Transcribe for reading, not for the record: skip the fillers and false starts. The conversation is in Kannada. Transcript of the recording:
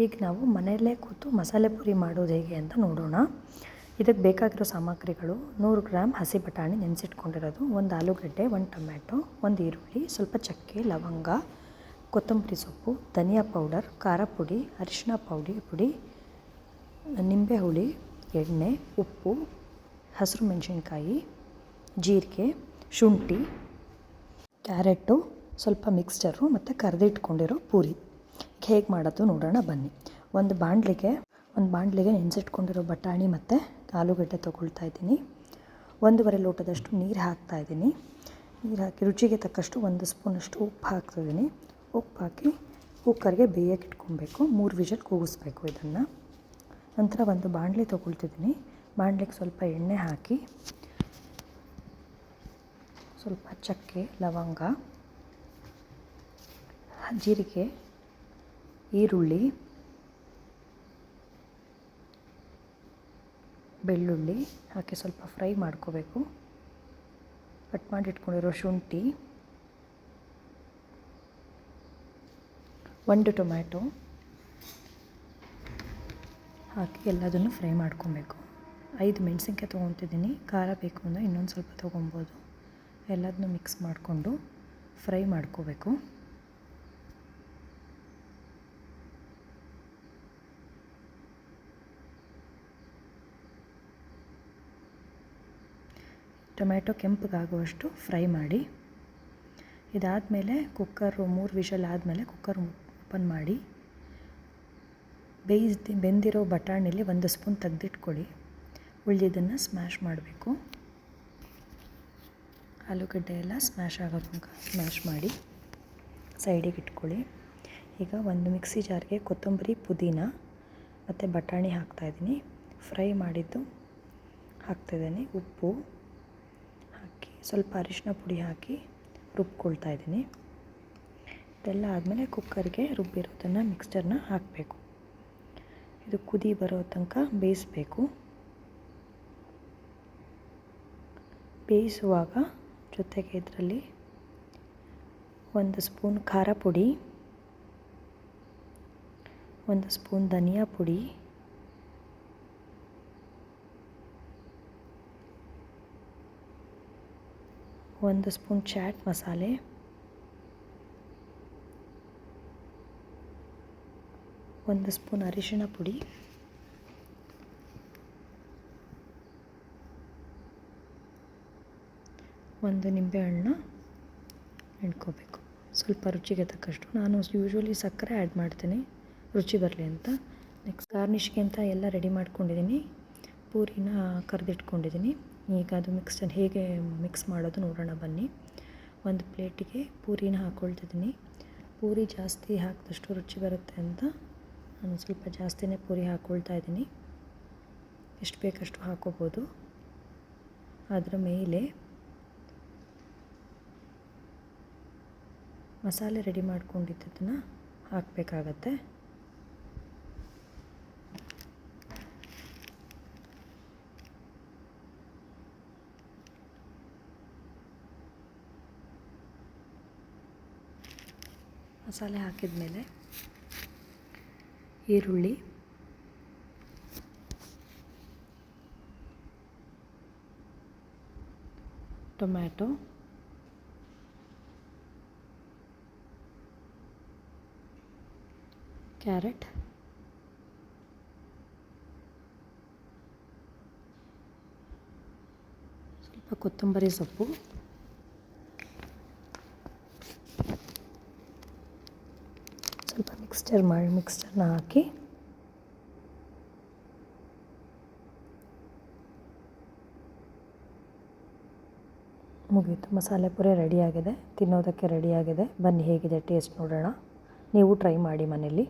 ಈಗ ನಾವು ಮನೆಯಲ್ಲೇ ಕೂತು ಮಸಾಲೆ ಪುರಿ ಮಾಡೋದು ಹೇಗೆ ಅಂತ ನೋಡೋಣ. ಇದಕ್ಕೆ ಬೇಕಾಗಿರೋ ಸಾಮಗ್ರಿಗಳು: 100 ಗ್ರಾಮ್ ಹಸಿ ಬಟಾಣಿ ನೆನೆಸಿಟ್ಕೊಂಡಿರೋದು, 1 ಆಲೂಗಡ್ಡೆ, 1 ಟೊಮ್ಯಾಟೊ, 1 ಈರುಳ್ಳಿ, ಸ್ವಲ್ಪ ಚಕ್ಕೆ, ಲವಂಗ, ಕೊತ್ತಂಬರಿ ಸೊಪ್ಪು, ಧನಿಯಾ ಪೌಡರ್, ಖಾರ ಪುಡಿ, ಅರಿಶಿನ ಪುಡಿ, ನಿಂಬೆ ಹುಳಿ, ಎಣ್ಣೆ, ಉಪ್ಪು, ಹಸಿರು ಮೆಣಸಿನ್ಕಾಯಿ, ಜೀರಿಗೆ, ಶುಂಠಿ, ಕ್ಯಾರೆಟು, ಸ್ವಲ್ಪ ಮಿಕ್ಸ್ಚರು ಮತ್ತು ಕರೆದಿಟ್ಕೊಂಡಿರೋ ಪೂರಿ. ಹೇಗೆ ಮಾಡೋದು ನೋಡೋಣ ಬನ್ನಿ. ಒಂದು ಬಾಣಲಿಗೆ ನೆನೆಸಿಟ್ಕೊಂಡಿರೋ ಬಟಾಣಿ ಮತ್ತು ಆಲೂಗಡ್ಡೆ ತೊಗೊಳ್ತಾ ಇದ್ದೀನಿ. 1.5 ಲೋಟದಷ್ಟು ನೀರು ಹಾಕ್ತಾಯಿದ್ದೀನಿ. ನೀರು ಹಾಕಿ ರುಚಿಗೆ ತಕ್ಕಷ್ಟು 1 ಸ್ಪೂನಷ್ಟು ಉಪ್ಪು ಹಾಕ್ತಿದ್ದೀನಿ. ಉಪ್ಪು ಹಾಕಿ ಕುಕ್ಕರ್ಗೆ ಬೇಯಕ್ಕೆ ಇಟ್ಕೊಬೇಕು. 3 ವಿಷಲ್ ಕೂಗಿಸ್ಬೇಕು ಇದನ್ನು. ನಂತರ ಒಂದು ಬಾಣಲಿ ತೊಗೊಳ್ತಿದ್ದೀನಿ. ಬಾಣಲಿಗೆ ಸ್ವಲ್ಪ ಎಣ್ಣೆ ಹಾಕಿ ಸ್ವಲ್ಪ ಚಕ್ಕೆ, ಲವಂಗ, ಜೀರಿಗೆ, ಈರುಳ್ಳಿ, ಬೆಳ್ಳುಳ್ಳಿ ಹಾಕಿ ಸ್ವಲ್ಪ ಫ್ರೈ ಮಾಡ್ಕೋಬೇಕು. ಕಟ್ ಮಾಡಿ ಇಟ್ಕೊಂಡಿರೋ ಶುಂಠಿ, 1 ಟೊಮ್ಯಾಟೊ ಹಾಕಿ ಎಲ್ಲದನ್ನು ಫ್ರೈ ಮಾಡ್ಕೊಬೇಕು. 5 ಮೆಣಸಿನ್ಕಾಯಿ ತೊಗೊತಿದ್ದೀನಿ. ಖಾರ ಬೇಕು ಅಂದರೆ ಇನ್ನೊಂದು ಸ್ವಲ್ಪ ತೊಗೊಬೋದು. ಎಲ್ಲದನ್ನೂ ಮಿಕ್ಸ್ ಮಾಡಿಕೊಂಡು ಫ್ರೈ ಮಾಡ್ಕೋಬೇಕು. ಟೊಮ್ಯಾಟೊ ಕೆಂಪಗಾಗುವಷ್ಟು ಫ್ರೈ ಮಾಡಿ. ಇದಾದಮೇಲೆ ಕುಕ್ಕರು 3 ವಿಷಲ್ ಆದಮೇಲೆ ಕುಕ್ಕರ್ ಓಪನ್ ಮಾಡಿ ಬೆಂದಿರೋ ಬಟಾಣಿಲಿ 1 ಸ್ಪೂನ್ ತೆಗೆದಿಟ್ಕೊಳ್ಳಿ. ಉಳಿದಿದ್ದನ್ನು ಸ್ಮ್ಯಾಶ್ ಮಾಡಬೇಕು. ಆಲೂಗಡ್ಡೆ ಎಲ್ಲ ಸ್ಮ್ಯಾಶ್ ಆಗೋ ತನಕ ಸ್ಮ್ಯಾಶ್ ಮಾಡಿ ಸೈಡಿಗೆ ಇಟ್ಕೊಳ್ಳಿ. ಈಗ ಒಂದು ಮಿಕ್ಸಿ ಜಾರ್ಗೆ ಕೊತ್ತಂಬರಿ, ಪುದೀನ ಮತ್ತು ಬಟಾಣಿ ಹಾಕ್ತಾಯಿದ್ದೀನಿ. ಫ್ರೈ ಮಾಡಿದ್ದು ಹಾಕ್ತಾಯಿದ್ದೀನಿ. ಉಪ್ಪು ಹಾಕಿ ಸ್ವಲ್ಪ ಅರಿಶಿನ ಪುಡಿ ಹಾಕಿ ರುಬ್ಕೊಳ್ತಾ ಇದ್ದೀನಿ. ಇದೆಲ್ಲ ಆದಮೇಲೆ ಕುಕ್ಕರ್ಗೆ ರುಬ್ಬಿರೋದನ್ನು ಮಿಕ್ಸ್ಚರ್ನ ಹಾಕಬೇಕು. ಇದು ಕುದಿ ಬರೋ ತನಕ ಬೇಯಿಸಬೇಕು. ಬೇಯಿಸುವಾಗ ಜೊತೆಗೆ ಇದರಲ್ಲಿ 1 ಸ್ಪೂನ್ ಖಾರ ಪುಡಿ, 1 ಸ್ಪೂನ್ ಧನಿಯಾ ಪುಡಿ, 1 ಸ್ಪೂನ್ ಚಾಟ್ ಮಸಾಲೆ, 1 ಸ್ಪೂನ್ ಅರಿಶಿಣ ಪುಡಿ, ಒಂದು ನಿಂಬೆಹಣ್ಣು ಹಿಂಡ್ಕೋಬೇಕು. ಸ್ವಲ್ಪ ರುಚಿಗೆ ತಕ್ಕಷ್ಟು. ನಾನು ಯೂಶ್ವಲಿ ಸಕ್ಕರೆ ಆ್ಯಡ್ ಮಾಡ್ತೀನಿ ರುಚಿ ಬರಲಿ ಅಂತ. ನೆಕ್ಸ್ಟ್ ಗಾರ್ನಿಷ್ಗೆ ಅಂತ ಎಲ್ಲ ರೆಡಿ ಮಾಡ್ಕೊಂಡಿದ್ದೀನಿ. ಪೂರಿನ ಕರೆದಿಟ್ಕೊಂಡಿದ್ದೀನಿ. ಈಗ ಅದು ಹೇಗೆ ಮಿಕ್ಸ್ ಮಾಡೋದು ನೋಡೋಣ ಬನ್ನಿ. ಒಂದು ಪ್ಲೇಟಿಗೆ ಪೂರಿನ ಹಾಕ್ಕೊಳ್ತಿದ್ದೀನಿ. ಪೂರಿ ಜಾಸ್ತಿ ಹಾಕಿದಷ್ಟು ರುಚಿ ಬರುತ್ತೆ ಅಂತ ನಾನು ಸ್ವಲ್ಪ ಜಾಸ್ತಿನೇ ಪೂರಿ ಹಾಕ್ಕೊಳ್ತಾ ಇದ್ದೀನಿ. ಎಷ್ಟು ಬೇಕಷ್ಟು ಹಾಕ್ಕೋಬೋದು. ಅದರ ಮೇಲೆ ಮಸಾಲೆ ರೆಡಿ ಮಾಡ್ಕೊಂಡಿದ್ದನ್ನು ಹಾಕಬೇಕಾಗತ್ತೆ. ಮಸಾಲೆ ಹಾಕಿದ ಮೇಲೆ ಈರುಳ್ಳಿ, ಟೊಮ್ಯಾಟೊ, ಕ್ಯಾರೆಟ್, ಸ್ವಲ್ಪ ಕೊತ್ತಂಬರಿ ಸೊಪ್ಪು, ಸ್ವಲ್ಪ ಮಿಕ್ಸ್ಚರ್ನ ಹಾಕಿ ಮುಗೀತು. ಮಸಾಲೆ ಪುರಿ ರೆಡಿಯಾಗಿದೆ. ತಿನ್ನೋದಕ್ಕೆ ರೆಡಿಯಾಗಿದೆ. ಬನ್ನಿ ಹೇಗಿದೆ ಟೇಸ್ಟ್ ನೋಡೋಣ. ನೀವು ಟ್ರೈ ಮಾಡಿ ಮನೇಲಿ.